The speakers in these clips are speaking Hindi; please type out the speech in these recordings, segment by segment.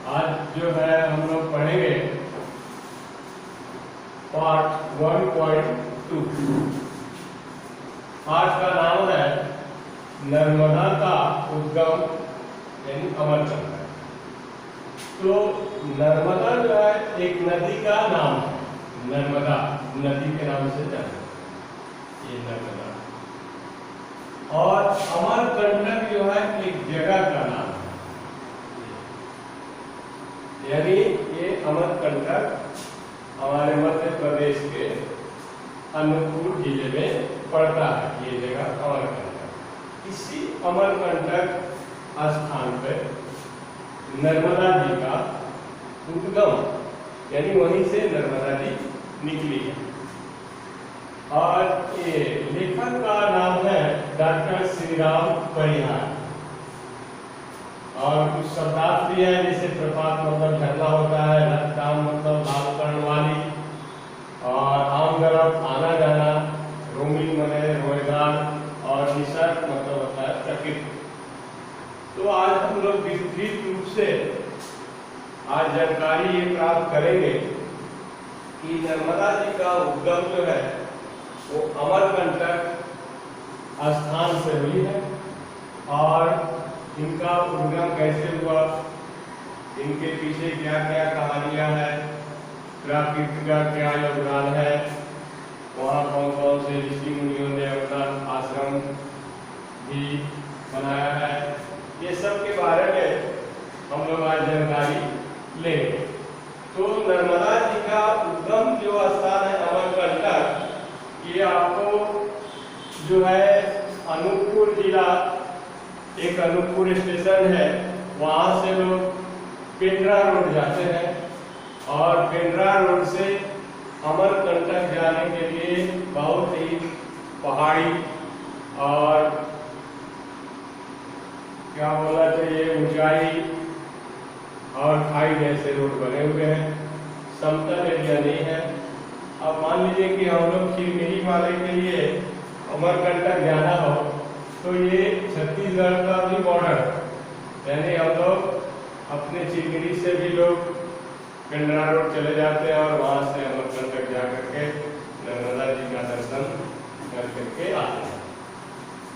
आज जो है हम लोग पढ़ेंगे पार्ट 1.2। आज का नाम है नर्मदा का उद्गम यानी अमरकंटक। तो नर्मदा जो है एक नदी का नाम है। नर्मदा नदी के नाम से जाना ये नर्मदा, और अमरकंटक जो है एक जगह का नाम है। यानी ये अमरकंटक हमारे मध्य प्रदेश के अनूपपुर जिले में पड़ता है। ये जगह अमरकंटक, इसी अमरकंटक स्थान पर नर्मदा जी का उद्गम यानी वहीं से नर्मदा जी निकली है। और ये लेखक का नाम है डॉक्टर श्री राम परिहार। और कुछ शब्दार्थ भी है, जैसे प्रपात मतलब झरना होता है, रथधाम मतलब लाल कर्ण वाली, और आम तरफ आना जाना, रोमिंग मने रोएदार, और निसर्ग मतलब होता है प्रकृति। तो आज हम लोग विस्तृत रूप से आज जानकारी ये प्राप्त करेंगे कि नर्मदा जी का उद्गम जो है वो अमरकंटक स्थान से हुई है, और इनका उद्गम कैसे हुआ, इनके पीछे क्या क्या कहानियां हैं, प्रकृति का क्या योगदान है, वहाँ कौन कौन से ऋषि मुनियों ने अपना आश्रम भी बनाया है, ये सब के बारे में हम लोग आज जानकारी लेंगे। तो नर्मदा जी का उद्गम जो स्थान है अमरकंटक, ये आपको जो है अनूपपुर जिला, एक अनूपपुर स्टेशन है, वहाँ से लोग पेंड्रा रोड जाते हैं, और पेंड्रा रोड से अमरकंटक जाने के लिए बहुत ही पहाड़ी और क्या बोला चाहिए ऊंचाई और खाई जैसे रोड बने हुए हैं, समतल एरिया नहीं है। अब मान लीजिए कि हम लोग चिरमिरी वाले के लिए अमरकंटक जाना हो तो ये छत्तीसगढ़ का भी बॉर्डर, यानी हम लोग अपने चिरमिरी से भी लोग पेंड्रा रोड चले जाते हैं और वहाँ से अमरकंटक जा करके नर्मदा जी का दर्शन कर करके आते हैं।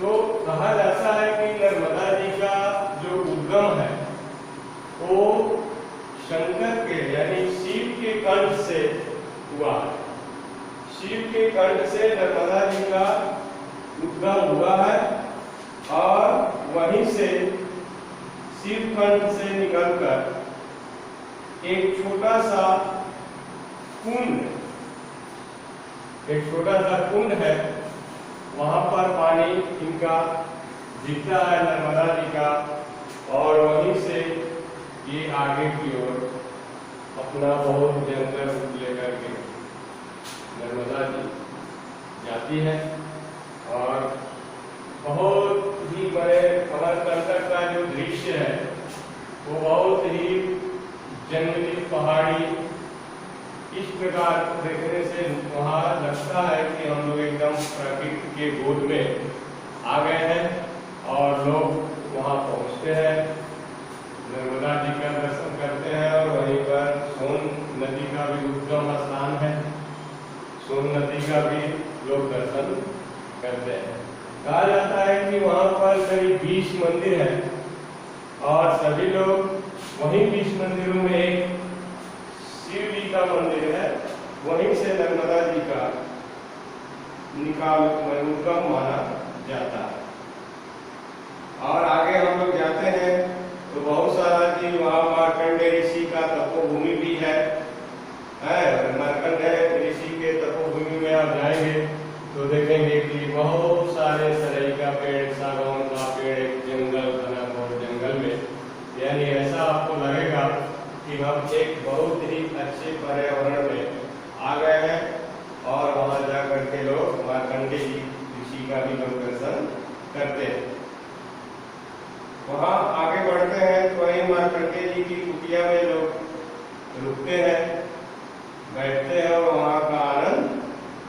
तो कहा जाता है कि नर्मदा जी का जो उद्गम है वो शंकर के यानी शिव के कंठ से हुआ है। शिव के कंठ से नर्मदा जी का उद्गम हुआ है, और वहीं से शिव कंठ से निकलकर एक छोटा सा कुंड है, वहां पर पानी इनका दिखता है नर्मदा जी का, और वहीं से ये आगे की ओर अपना बहुत भयंकर रूप लेकर के नर्मदा जी जाती है। और बहुत ही बड़े अमरकंटक का जो दृश्य है वो बहुत ही जंगली पहाड़ी, इस प्रकार देखने से वहाँ लगता है कि हम लोग एकदम प्रकृति के गोद में आ गए हैं, और लोग वहाँ पहुँचते हैं, नर्मदा जी का दर्शन करते हैं, और वहीं पर सोन नदी का भी उद्गम स्थान है, सोन नदी का भी लोग दर्शन करते हैं। कहा जाता है कि वहाँ पर करीब 20 मंदिर हैं, और सभी लोग वहीं 20 मंदिरों में एक शिव जी का मंदिर है, वहीं से नर्मदा जी का उद्गम माना जाता है। और आगे हम लोग जाते हैं तो बहुत सारा कि वहाँ मार्कंडेय ऋषि का तपोभूमि भी है। मार्कंडेय ऋषि के तपोभूमि में आप जाएंगे तो देखेंगे कि बहुत सारे सरई का पेड़, सागौन का पेड़, एक जंगल बना बहुत जंगल में, यानी ऐसा आपको लगेगा कि हम एक बहुत ही अच्छे पर्यावरण में आ गए हैं, और वहाँ जा करके लोग मार्कंडेय ऋषि का भी लोग दर्शन करते हैं। वहाँ आगे बढ़ते हैं तो वहीं मार्कंडेय जी की कुटिया में लोग रुकते हैं, बैठते हैं और वहाँ का आनंद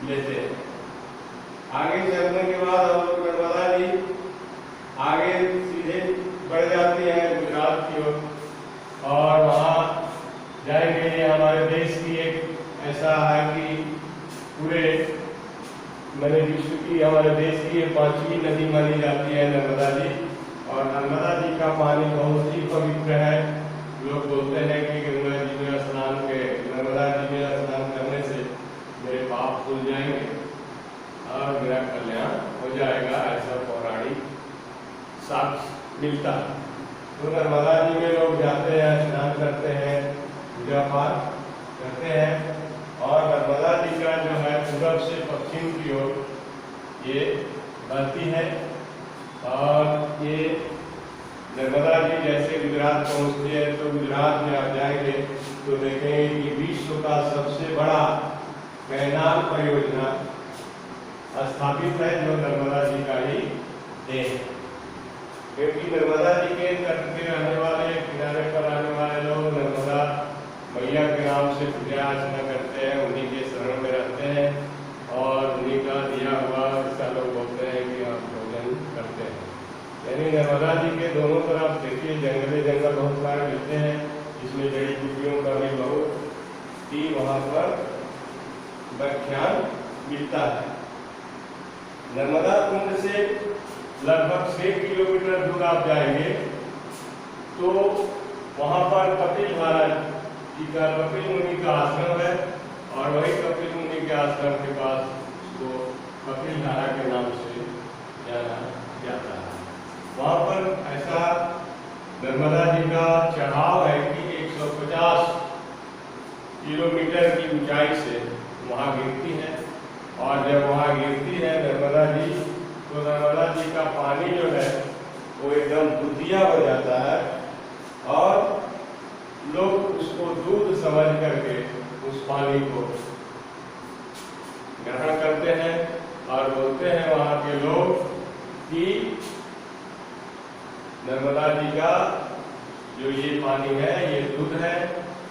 लेते हैं। आगे चलने के बाद हम लोग नर्मदा जी आगे सीधे बढ़ जाती है गुजरात की ओर, और वहाँ ऐसा है कि पूरे मैंने विश्व की, हमारे देश की ये 5वीं नदी मानी जाती है नर्मदा जी। और नर्मदा जी का पानी बहुत ही पवित्र है। लोग बोलते हैं कि गंगा जी में स्नान के, नर्मदा जी में स्नान करने से मेरे पाप धुल जाएंगे और मेरा कल्याण हो जाएगा, ऐसा पौराणिक साक्ष्य मिलता है। तो नर्मदा जी में लोग जाते हैं, स्नान करते हैं, पूजा पाठ करते हैं। और नर्मदा जी का जो है पूरब से पश्चिम की ओर ये बहती है। और ये नर्मदा जी जैसे गुजरात पहुँचती है तो गुजरात में आप जाएंगे तो देखेंगे कि विश्व का सबसे बड़ा कैनाल परियोजना स्थापित है जो नर्मदा जी का ही देन है। क्योंकि नर्मदा जी के तट पे रहने वाले, किनारे पर आने वाले लोग नर्मदा मैया के नाम से पूजा अर्चना करते हैं, उन्हीं के शरण में रहते हैं और उन्हीं का दिया हुआ ऐसा लोग बोलते हैं कि आप भोजन करते हैं। यानी नर्मदा जी के दोनों तरफ देखिए जंगले जंगल बहुत सारे मिलते हैं, जिसमें जड़ी बूटियों का भी बहुत ही वहाँ पर व्याख्यान मिलता है। नर्मदा कुंड से लगभग 6 किलोमीटर दूर आप जाएंगे तो वहाँ पर कपिल महाराज जी का, कपिल मुनि का आश्रम है। और वही कपिल मुनि के आश्रम के पास उसको कपिल धारा के नाम से जाना जाता है। वहाँ पर ऐसा नर्मदा जी का चढ़ाव है कि 150 किलोमीटर की ऊंचाई से वहाँ गिरती है। और जब वहाँ गिरती है नर्मदा जी तो नर्मदा जी का पानी जो है वो एकदम दूधिया हो जाता है और लोग उसको दूध समझ करके उस पानी को ग्रहण करते हैं और बोलते हैं वहाँ के लोग कि नर्मदा जी का जो ये पानी है ये दूध है।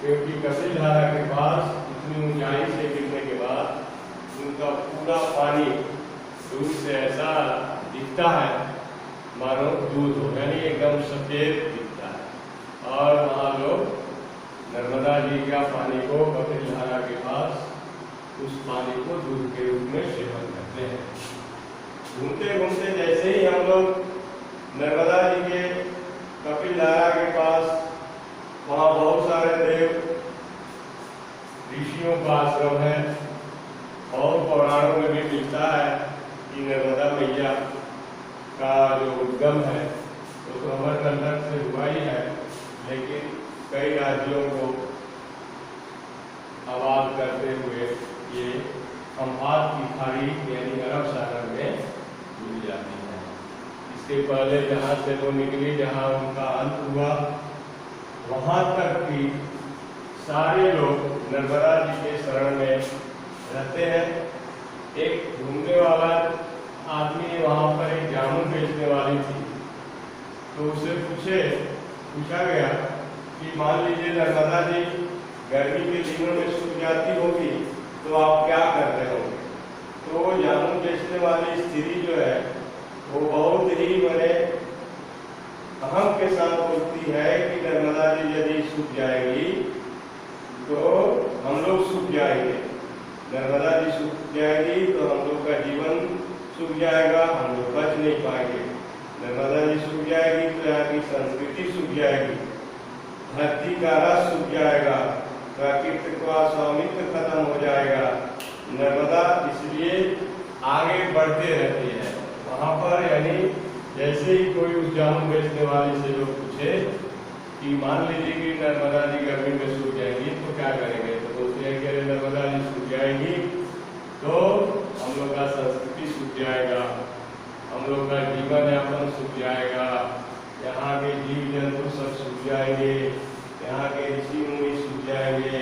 क्योंकि कपिल धारा के पास इतनी ऊंचाई से गिरने के बाद उनका पूरा पानी दूध से ऐसा दिखता है मानो दूध हो, यानी एकदम सफेद दिखता है। और वहाँ लोग नर्मदा जी का पानी को कपिल धारा के पास उस पानी को दूध के रूप में सेवन करते हैं। घूमते घूमते जैसे ही हम लोग नर्मदा जी के कपिल धारा के पास, वहाँ बहुत सारे देव ऋषियों का आश्रम है और पुराणों में भी मिलता है कि नर्मदा मैया का जो उद्गम है वो तो अमरकंटक से हुआ ही है, लेकिन कई राज्यों को आबाद करते हुए ये अम्फात की खाड़ी यानी अरब सागर में मिल जाती है। इसके पहले जहाँ से वो निकली, जहाँ उनका अंत हुआ, वहाँ तक भी सारे लोग नर्मदा जी के शरण में रहते हैं। एक घूमने वाला आदमी वहाँ पर एक जामुन बेचने वाली थी, तो उससे पूछा गया कि मान लीजिए नर्मदा जी गर्मी के दिनों में सूख जाती होगी तो आप क्या करते होंगे। तो जामुन बेचने वाली स्त्री जो है वो बहुत ही बड़े अहम के साथ बोलती है कि नर्मदा जी यदि सूख जाएगी तो हम लोग सूख जाएंगे, नर्मदा जी सूख जाएगी तो हम लोग का जीवन सूख जाएगा, हम लोग बच नहीं पाएंगे। नर्मदा जी सूख जाएगी तो यहाँ की संस्कृति सूख जाएगी, धरती का रस सूख जाएगा, प्राकृतिक का स्वामित्व खत्म हो जाएगा। नर्मदा इसलिए आगे बढ़ते रहती है वहाँ पर। यानी जैसे ही कोई उस जामुन बेचने वाली से लोग पूछे कि मान लीजिए कि नर्मदा जी गर्मी में सूख जाएंगी तो क्या करेंगे, तो बोलते हैं कि अरे नर्मदा जी सूख जाएंगी तो हम लोग का संस्कृति सूख जाएगा, हम लोग का जीवन यापन सूख जाएगा, यहाँ के जीव जंतु सब सूख जाएंगे, यहाँ के ऋषि मुनि सूख जाएंगे,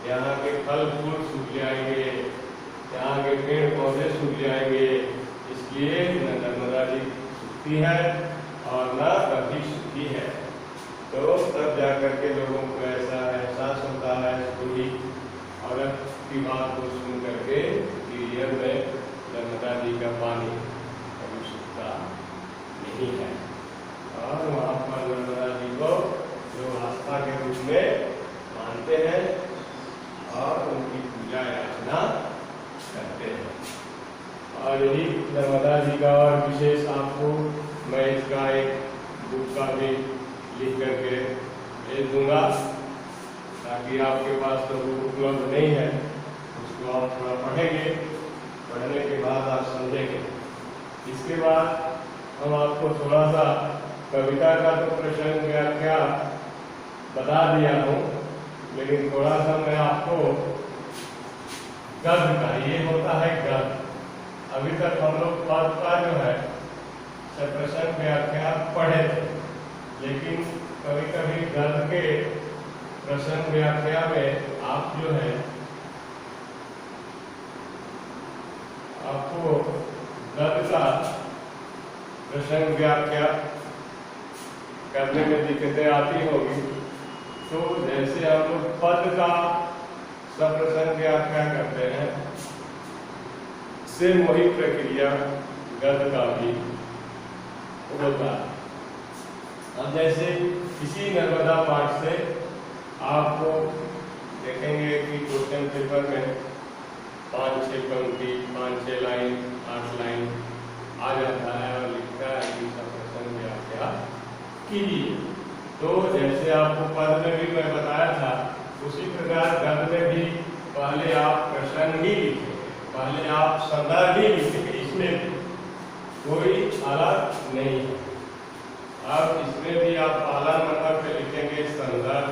यहाँ के फल फूल सूख जाएंगे, यहाँ के पेड़ पौधे सूख जाएंगे। इसलिए न नर्मदा जी सूखती है और न कभी सूखी है। तो तब जाकर के लोगों को ऐसा एहसास होता है पूरी औरत की बात को सुन करके कि रियल में नर्मदा जी का पानी कभी सूखता नहीं है। और वहाँ पर नर्मदा जी को जो आस्था के रूप में मानते हैं और उनकी भेज दूंगा, ताकि आपके पास तो बुक उपलब्ध नहीं है, उसको आप थोड़ा पढ़ेंगे, पढ़ने के बाद आप समझेंगे। इसके बाद हम आपको थोड़ा सा कविता का तो प्रश्न व्याख्या बता दिया हूँ, लेकिन थोड़ा सा मैं आपको गद्य का, ये होता है गद्य। अभी तक हम लोग पद का जो है प्रश्न व्याख्या पढ़े थे, लेकिन कभी कभी गद्य के प्रश्न व्याख्या में आप जो है आपको गद्य का प्रश्न व्याख्या करने में दिक्कतें आती होगी। तो जैसे हम लोग पद का सब प्रश्न व्याख्या करते हैं, सेम वही प्रक्रिया गद्य का भी होता है। अब जैसे इसी नर्मदा पाठ से आपको देखेंगे कि क्वेश्चन पेपर में 5-6 पंक्ति, 5-6 लाइन, 8 लाइन आ जाता है और लिखता है कि सब प्रश्न व्याख्या कीजिए। तो जैसे आपको पद में भी मैं बताया था, उसी प्रकार गद्य में भी पहले आप प्रश्न ही लिखेंगे, पहले आप संदर्भ ही लिखेंगे, इसमें कोई अलग नहीं है। अब इसमें भी आप पहला नंबर पे लिखेंगे संदर्भ,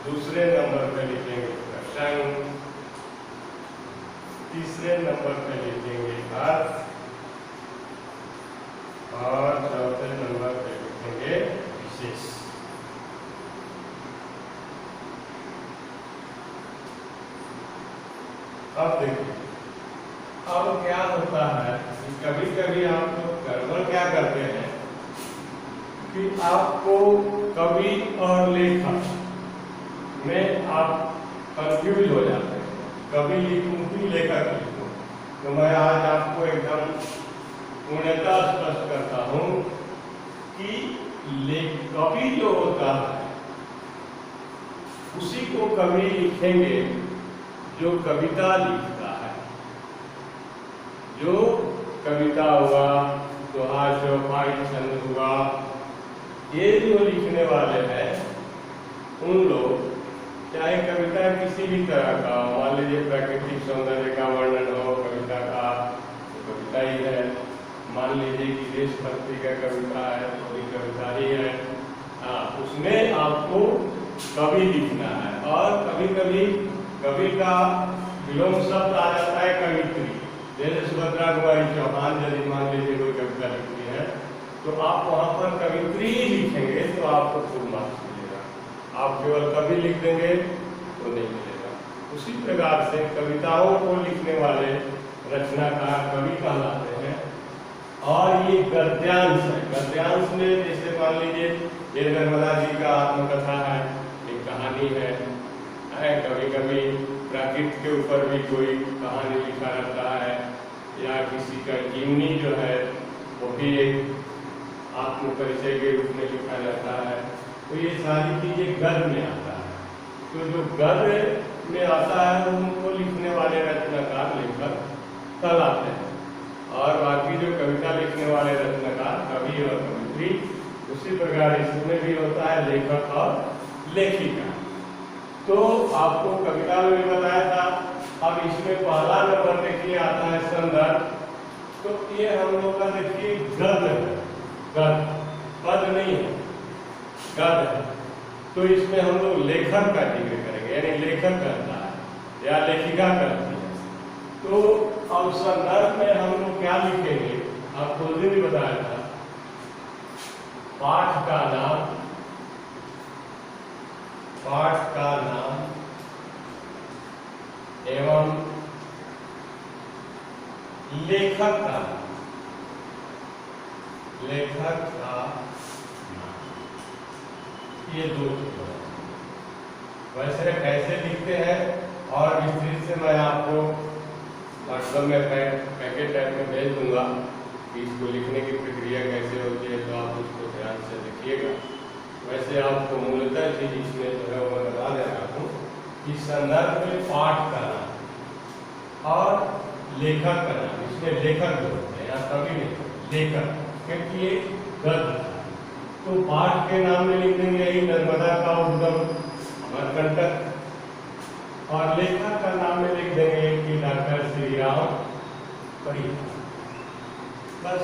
दूसरे नंबर पे लिखेंगे प्रश्न, तीसरे नंबर पे लिखेंगे अर्थ और चौथे नंबर पे लिखेंगे विशेष। अब देखिए, अब क्या होता है, कभी कभी आप लोग गड़बड़ क्या करते हैं कि आपको कवि और लेखक में आप कंफ्यूज हो जाते हैं। कवि लिखूं कि लेखक लिखूं, तो मैं आज आपको एकदम पूर्णतः स्पष्ट करता हूं कि कवि जो होता है उसी को कवि लिखेंगे जो कविता लिखता है। जो कविता हुआ, दोहा, चौपाई, छंद हुआ, ये जो लिखने वाले हैं उन लोग, चाहे कविता किसी भी तरह का, मान लीजिए प्राकृतिक सौंदर्य का वर्णन हो कविता का, तो कविता ही है। मान लीजिए कि देशभक्ति का कविता है, तो भी कविता ही है। उसमें आपको कवि लिखना है। और कभी कभी कवि का विलोम शब्द आ जाता है कवित्री। जैसे सुभद्रा कुमारी चौहान यदि मान लीजिए कोई कविता लिखती है, तो आप वहाँ पर कवित्री लिखेंगे तो आपको फुल मार्क्स मिलेगा। आप केवल कवि लिख देंगे तो नहीं मिलेगा। उसी प्रकार से कविताओं को लिखने वाले रचनाकार कवि कहलाते हैं। और ये गद्यांश है। गद्यांश में जैसे मान लीजिए ये नर्मदा जी का आत्मकथा है, एक कहानी है। कभी कभी प्रकृति के ऊपर भी कोई कहानी लिखा रहता है, या किसी का जीवनी जो है वो भी एक आत्मपरिचय के रूप में लिखा जाता है। तो ये सारी चीजें गद्य में आता है। तो जो गद्य में आता है उनको लिखने वाले रचनाकार लेखक कहलाते हैं। और बाकी जो कविता लिखने वाले रचनाकार कवि और कवित्री। उसी प्रकार इसमें भी होता है लेखक और लेखिका। तो आपको कविता में भी बताया था। अब इसमें पहला नंबर देखिए आता है संदर्भ। तो ये हम लोग का देखिए गद्य है, गद्य, पद नहीं है, गद्य है। तो इसमें हम लोग लेखक का जिक्र करेंगे, यानी लेखक करता है या लेखिका करती है। तो अब संदर्भ में हम लोग क्या लिखेंगे, आपको उस दिन भी बताया था। पाठ का नाम, पाठ का नाम एवं लेखक का नाम, लेखक का नाम, ये दो चीजें। वैसे कैसे लिखते हैं और विस्तृत से मैं आपको व्हाट्सएप में पैकेट टाइप में भेज दूंगा कि इसको लिखने की प्रक्रिया कैसे होती है, तो आप उसको ध्यान से देखिएगा। वैसे आपको मूलतः चीज इसमें जो है वो बता दे रहा हूँ कि संदर्भ में पाठ का नाम और लेखक का नाम, इसमें लेखक जो होते हैं या कवि नहीं, लेखक, क्योंकि ये गद्य था। तो पाठ के नाम में लिख देंगे यही नर्मदा का उद्गम अमरकंटक, और लेखक का नाम में लिख देंगे कि डॉक्टर श्री राम परिहार। बस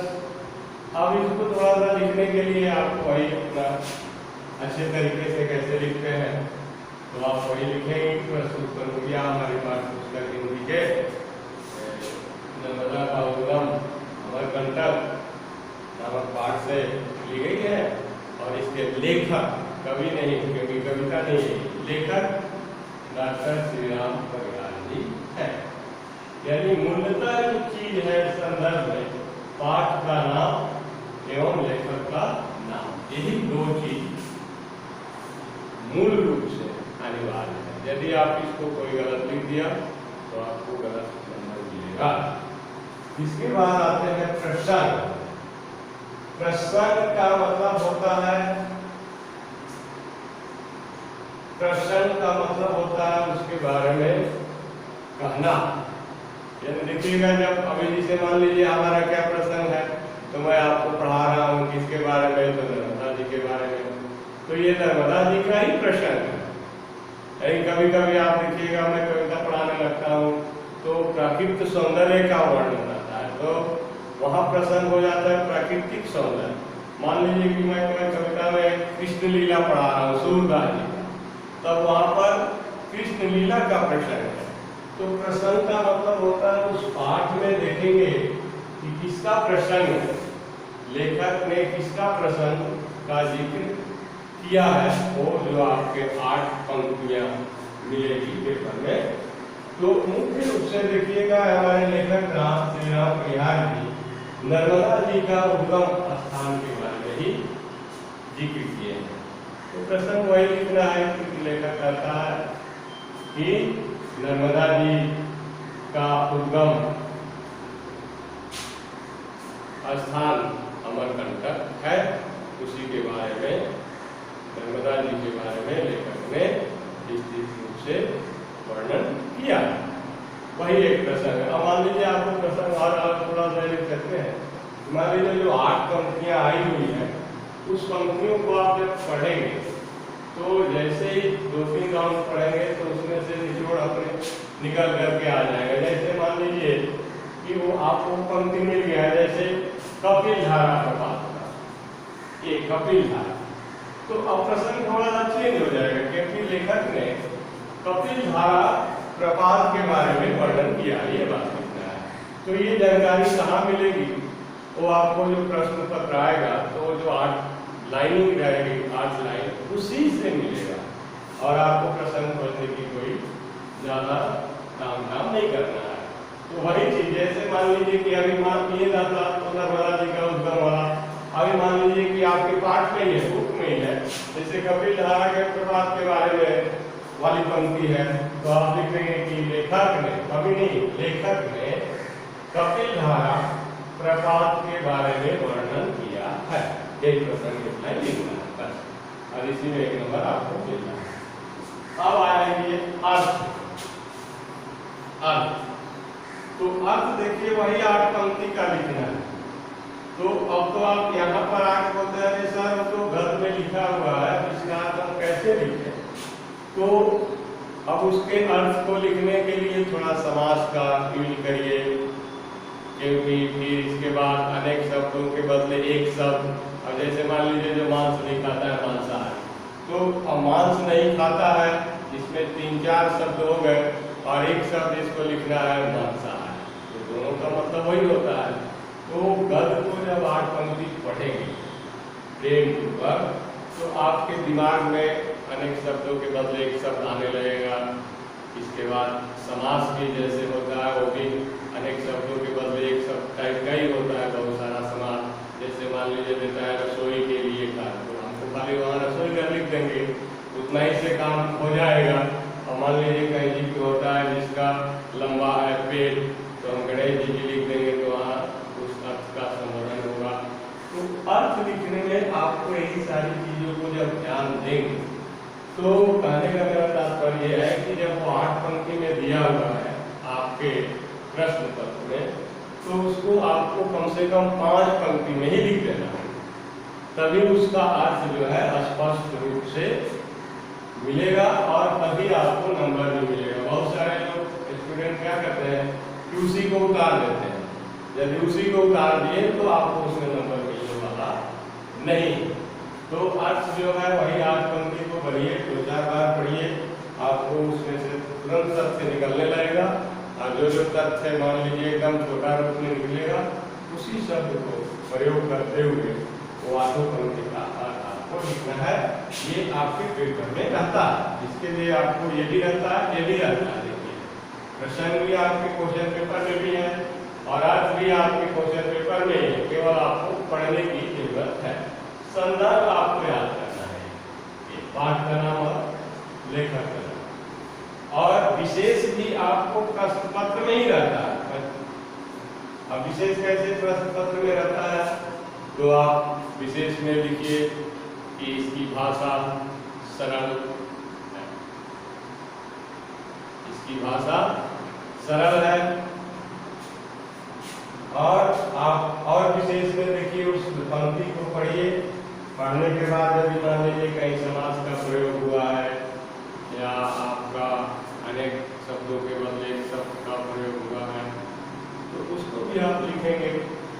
अब इसको थोड़ा सा लिखने के लिए आपको वही अपना अच्छे तरीके से कैसे लिखते हैं तो आप वही लिखेंगे। प्रस्तुत करूँगा हमारे पास पुस्तक हिंदी के नर्मदा का उद्गम अमरकंटक नामक पाठ से ली गई है, और इसके लेखक कवि नहीं, क्योंकि कविता नहीं है, लेखक डॉक्टर श्री राम परिहार जी है। यानी मूलतः जो चीज है संदर्भ में पाठ का नाम एवं लेखक का नाम, यही दो चीज मूल रूप से अनिवार्य है। यदि आप इसको कोई गलत लिख दिया तो आपको गलत नंबर मिलेगा। इसके बाद आते हैं प्रसंग। प्रसंग का मतलब होता है, प्रसंग का मतलब होता है उसके बारे में कहना। यानी देखिएगा, जब अभी जैसे मान लीजिए हमारा क्या प्रसंग है, तो मैं आपको पढ़ा रहा हूँ किसके बारे में, तो नर्मदा जी के बारे में, तो ये नर्मदा जी का ही प्रसंग है। लेकिन कभी कभी आप देखिएगा मैं कविता पढ़ाने लगता हूँ तो प्राकृतिक सौंदर्य का वर्णन आता है, तो वहाँ प्रसंग हो जाता है प्राकृतिक सौंदर्य। मान लीजिए कि मैं कविता में कृष्ण लीला पढ़ा रहा हूँ सूरदास जी का, तब वहाँ पर कृष्ण लीला का प्रसंग है। तो प्रसंग का मतलब होता है उस पाठ में देखेंगे कि किसका प्रसंग है, लेखक ने किसका प्रसंग का जिक्र किया है, वो जो आपके 8 पंक्तियां मिलेगी पेपर में। तो मुख्य रूप से देखिएगा हमारे लेखक श्री राम परिहार जी नर्मदा जी का उद्गम स्थान के बारे में ही जिक्र किए हैं। तो प्रसंग वही लिखना है कि लेखक कहता है कि नर्मदा जी का उद्गम स्थान अमरकंटक है, उसी के बारे में नर्मदा जी के बारे में लेखक ने विस्तृत रूप से वर्णन किया। वही एक प्रसंग है। अब मान लीजिए आपको प्रसंग और थोड़ा सा लिख सकते हैं। मान लीजिए जो 8 पंक्तियां आई हुई है, उस पंक्तियों को आप जब पढ़ेंगे तो जैसे ही 2-3 राउंड पढ़ेंगे तो उसमें से निचोड़ अपने निकल करके आ जाएगा। जैसे मान लीजिए कि वो आपको पंक्ति मिल गया है, जैसे कपिल धारा प्रपात का, ये कपिल धारा, तो अब प्रसंग थोड़ा सा चेंज हो जाएगा, क्योंकि लेखक ने कपिल धारा प्रपात के बारे में वर्णन किया, ये बात लिखना है। तो ये जानकारी कहाँ मिलेगी, वो आपको जो प्रश्न पत्र आएगा तो जो 8 लाइनिंग रहेगी, 8 लाइन उसी से मिलेगा, और आपको प्रसंग पढ़ने की कोई ज्यादा काम नहीं करना है। तो वही चीज, जैसे मान लीजिए कि अभी मान लिए जाता तो नर्मदा जी का उद्गम वाला, अभी मान लीजिए कि आपके पाठ में ही है, बुक में ही है, जैसे कपिल धारा के प्रपात के बारे में वाली पंक्ति है, तो आप लिख देंगे कि लेखक ने, कवि नहीं, लेखक ने कपिल धारा प्रपात के बारे में वर्णन किया है। एक प्रसंग लिखना है बस, और इसी में 1 नंबर आपको मिलना है। अब आएंगे अर्थ। अर्थ, तो अर्थ देखिए वही 8 पंक्ति का लिखना है। तो अब तो आप यहाँ पर आके बोलते हैं सर तो गद्य में लिखा हुआ है, इसका अर्थ हम कैसे लिखें? तो अब उसके अर्थ को लिखने के लिए थोड़ा समास का यूज करिए, क्योंकि फिर इसके बाद अनेक शब्दों के बदले एक शब्द, और जैसे मान लीजिए जो मांस नहीं खाता है मांसाहारी, तो अब मांस नहीं खाता है, इसमें 3-4 शब्द हो गए, और एक शब्द इसको लिखना है मांसाहारी, तो दोनों का मतलब वही होता है। तो गद्य को जब 8 पंक्ति पढ़ेंगे प्रेम पूर्वक, तो आपके दिमाग में अनेक शब्दों के बदले एक शब्द आने लगेगा। इसके बाद समास भी जैसे होता है, वो भी अनेक शब्दों के बदले एक शब्द का ही होता है, बहुत सारा समास। जैसे मान लीजिए देता है रसोई के लिए का, तो हमको खाली वहाँ रसोई का लिख देंगे, उतना ही से काम हो जाएगा। और मान लीजिए कहीं जी की होता है जिसका लंबा है पेट, तो हम गणेश जी की लिख देंगे, तो वहाँ उस अर्थ का संवर्धन होगा। तो अर्थ लिखने में आपको यही सारी चीजों को जब ध्यान देंगे, तो कहने का मेरा तात्पर्य है कि जब वो 8 पंक्ति में दिया हुआ है आपके प्रश्न पत्र में, तो उसको आपको कम से कम 5 पंक्ति में ही लिख देना है। तभी उसका अर्थ जो है स्पष्ट रूप से मिलेगा और तभी आपको नंबर भी मिलेगा। बहुत सारे लोग स्टूडेंट क्या करते हैं कि उसी को उतार देते हैं, यदि उसी को उतार दिए तो आपको उसमें नंबर मिलने वाला नहीं। तो अर्थ जो है वही आज पंक्ति को पढ़िए, 2-4 बार पढ़िए, आपको उसमें से तुरंत तथ्य निकलने लगेगा। और जो तथ्य मान लीजिए एकदम छोटा रूप में निकलेगा, उसी शब्द को प्रयोग करते हुए वो आठों पंक्ति का अर्थ आपको लिखना है। ये आपके पेपर में रहता है, इसके लिए आपको ये भी रहता है, ये भी रहता है। देखिए प्रश्न भी आपके क्वेश्चन पेपर में भी है और अर्थ भी आपके क्वेश्चन पेपर में है, केवल आपको पढ़ने की जरूरत है। संदर्भ आपको याद करना है, ये पाठ का नाम और लेखक का नाम, और विशेष भी आपको प्रश्न पत्र में ही रहता है। अब विशेष कैसे प्रश्न पत्र में रहता है, तो आप विशेष में लिखिए कि इसकी भाषा सरल है, इसकी भाषा सरल है। और आप और विशेष में देखिए उस पंक्ति को पढ़िए, पढ़ने के बाद यदि मान लीजिए कहीं समास का प्रयोग हुआ है या आपका अनेक शब्दों के बदले एक शब्द का प्रयोग हुआ है तो उसको भी आप लिखेंगे।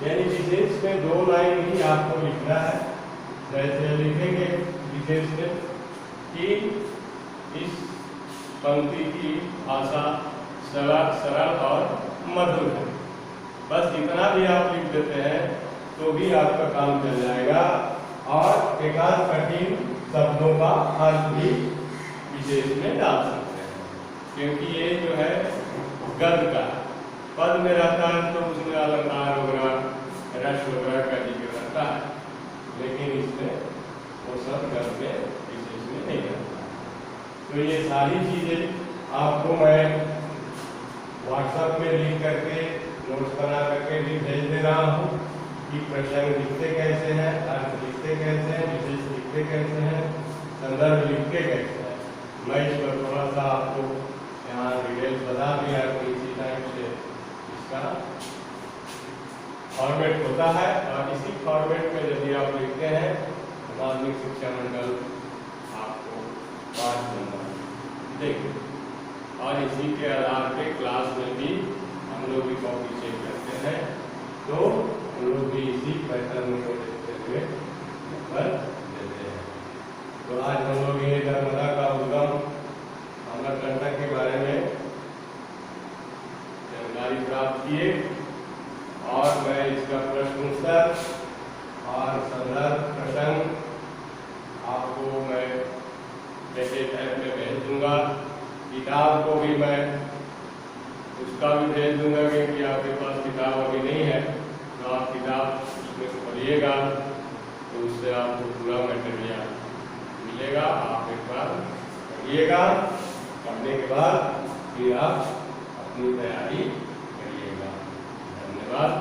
यानी विशेष में 2 लाइन ही आपको लिखना है। जैसे लिखेंगे विशेष में कि इस पंक्ति की भाषा सरल और मधुर है, बस इतना भी आप लिख देते हैं तो भी आपका काम चल जाएगा। और एकाध कठिन शब्दों का अर्थ भी विशेष में डाल सकते हैं, क्योंकि ये जो है गद्य का पद में रहता है तो उसमें अलंकार वगैरह रस वगैरह का जिक्र रहता है, लेकिन इसमें वो सब गद्य में विशेष में नहीं रहता। तो ये सारी चीजें आपको मैं व्हाट्सएप में लिख करके नोट्स बना करके भी भेज दे रहा हूँ कि प्रश्न लिखते कैसे हैं, अर्थ लिखते कैसे हैं, विशेष लिखते कैसे हैं, संदर्भ लिखते कैसे हैं। मैं इस पर थोड़ा सा आपको यहाँ डिटेल्स बता दिया कि इसी टाइप से इसका फॉर्मेट होता है और इसी फॉर्मेट में यदि आप लिखते हैं तो माध्यमिक शिक्षा मंडल आपको 5 नंबर देंगे। और इसी के आधार पे क्लास में भी हम लोग भी कॉपी चेक करते हैं, तो हम लोग भी इसी पैटर्न को देखते हुए नंबर देते हैं। तो आज हम लोग ये नर्मदा का उद्गम अमरकंटक के बारे में जानकारी प्राप्त किए और मैं इसका प्रश्न उत्तर और संदर्भ प्रसंग आपको मैं मैसेज ऐप में भेज दूंगा। किताब को भी मैं उसका भी भेज दूंगा, क्योंकि आपके पास किताब अभी नहीं है तो आप किताब उसमें से पढ़िएगा तो उससे आपको पूरा मटेरियल मिलेगा। आप एक बार पढ़िएगा, पढ़ने के बाद फिर आप अपनी तैयारी करिएगा। धन्यवाद।